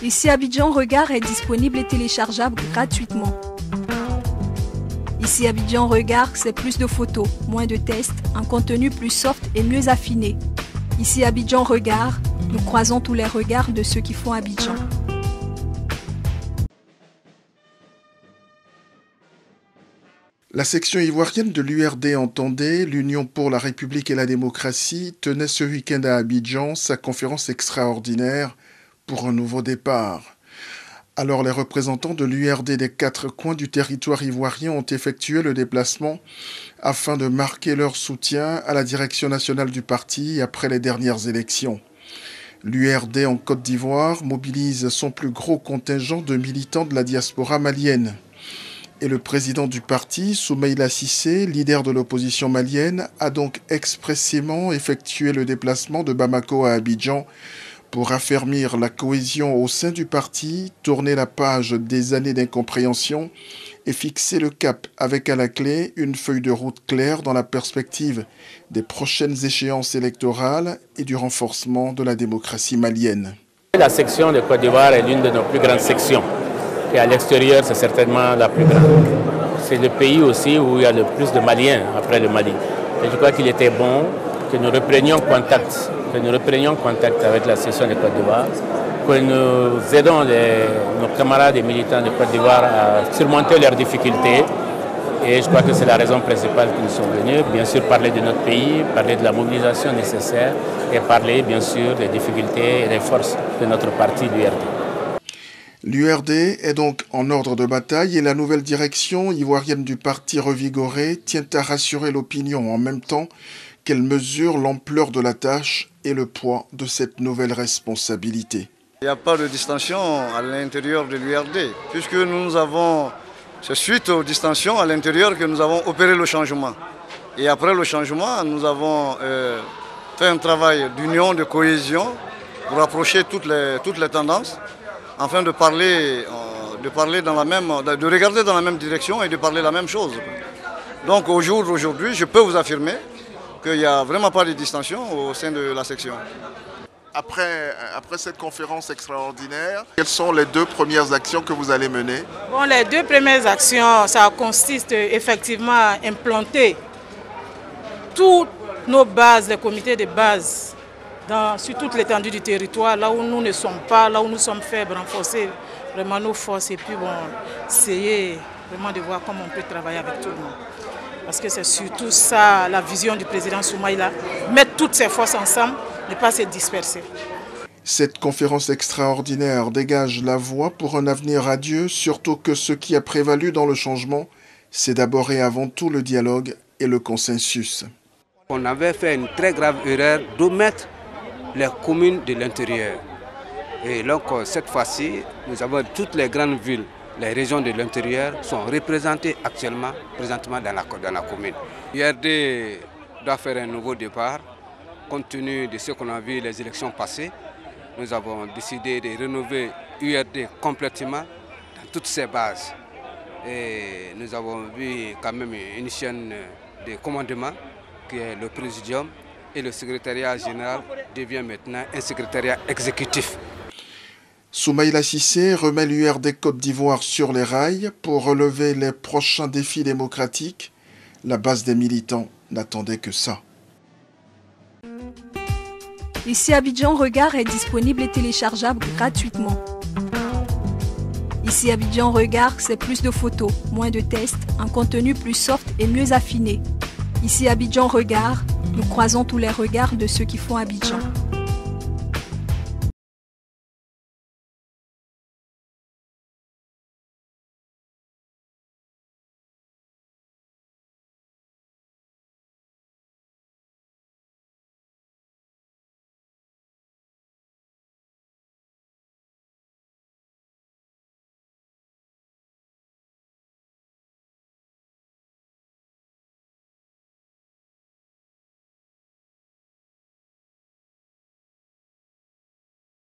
Ici Abidjan Regard est disponible et téléchargeable gratuitement. Ici Abidjan Regard, c'est plus de photos, moins de tests, un contenu plus soft et mieux affiné. Ici Abidjan Regard, nous croisons tous les regards de ceux qui font Abidjan. La section ivoirienne de l'URD entendait, l'Union pour la République et la démocratie, tenait ce week-end à Abidjan sa conférence extraordinaire pour un nouveau départ. Alors les représentants de l'URD des 4 coins du territoire ivoirien ont effectué le déplacement afin de marquer leur soutien à la direction nationale du parti après les dernières élections. L'URD en Côte d'Ivoire mobilise son plus gros contingent de militants de la diaspora malienne. Et le président du parti, Soumaïla Cissé, leader de l'opposition malienne, a donc expressément effectué le déplacement de Bamako à Abidjan pour affermir la cohésion au sein du parti, tourner la page des années d'incompréhension et fixer le cap avec à la clé une feuille de route claire dans la perspective des prochaines échéances électorales et du renforcement de la démocratie malienne. La section de Côte d'Ivoire est l'une de nos plus grandes sections. Et à l'extérieur, c'est certainement la plus grande. C'est le pays aussi où il y a le plus de Maliens après le Mali. Et je crois qu'il était bon que nous reprenions contact avec la section de Côte d'Ivoire, que nous aidons nos camarades et militants de Côte d'Ivoire à surmonter leurs difficultés. Et je crois que c'est la raison principale que nous sommes venus. Bien sûr, parler de notre pays, parler de la mobilisation nécessaire et parler, bien sûr, des difficultés et des forces de notre parti, l'URD. L'URD est donc en ordre de bataille et la nouvelle direction ivoirienne du parti revigoré tient à rassurer l'opinion en même temps qu'elle mesure l'ampleur de la tâche et le poids de cette nouvelle responsabilité. Il n'y a pas de distension à l'intérieur de l'URD, puisque c'est suite aux distensions à l'intérieur que nous avons opéré le changement. Et après le changement, nous avons fait un travail d'union, de cohésion, pour rapprocher toutes les tendances, afin de regarder dans la même direction et de parler la même chose. Donc au jour d'aujourd'hui, je peux vous affirmer qu'il n'y a vraiment pas de distension au sein de la section. Après cette conférence extraordinaire, quelles sont les 2 premières actions que vous allez mener? Bon, les 2 premières actions, ça consiste effectivement à implanter toutes nos bases, les comités de base, sur toute l'étendue du territoire, là où nous ne sommes pas, là où nous sommes faibles, renforcer vraiment nos forces et puis essayer vraiment de voir comment on peut travailler avec tout le monde. Parce que c'est surtout ça la vision du président Soumaïla, mettre toutes ses forces ensemble, ne pas se disperser. Cette conférence extraordinaire dégage la voie pour un avenir radieux, surtout que ce qui a prévalu dans le changement, c'est d'abord et avant tout le dialogue et le consensus. On avait fait une très grave erreur d'omettre les communes de l'intérieur. Et donc cette fois-ci, nous avons toutes les grandes villes, les régions de l'intérieur sont représentées présentement dans la commune. l'URD doit faire un nouveau départ, compte tenu de ce qu'on a vu les élections passées. Nous avons décidé de rénover l'URD complètement dans toutes ses bases. Et nous avons vu quand même une chaîne de commandement qui est le présidium. Et le secrétariat général devient maintenant un secrétariat exécutif. Soumaïla Cissé remet l'URD Côte d'Ivoire sur les rails pour relever les prochains défis démocratiques. La base des militants n'attendait que ça. Ici Abidjan Regard est disponible et téléchargeable gratuitement. Ici Abidjan Regard, c'est plus de photos, moins de tests, un contenu plus soft et mieux affiné. Ici Abidjan Regard, nous croisons tous les regards de ceux qui font Abidjan.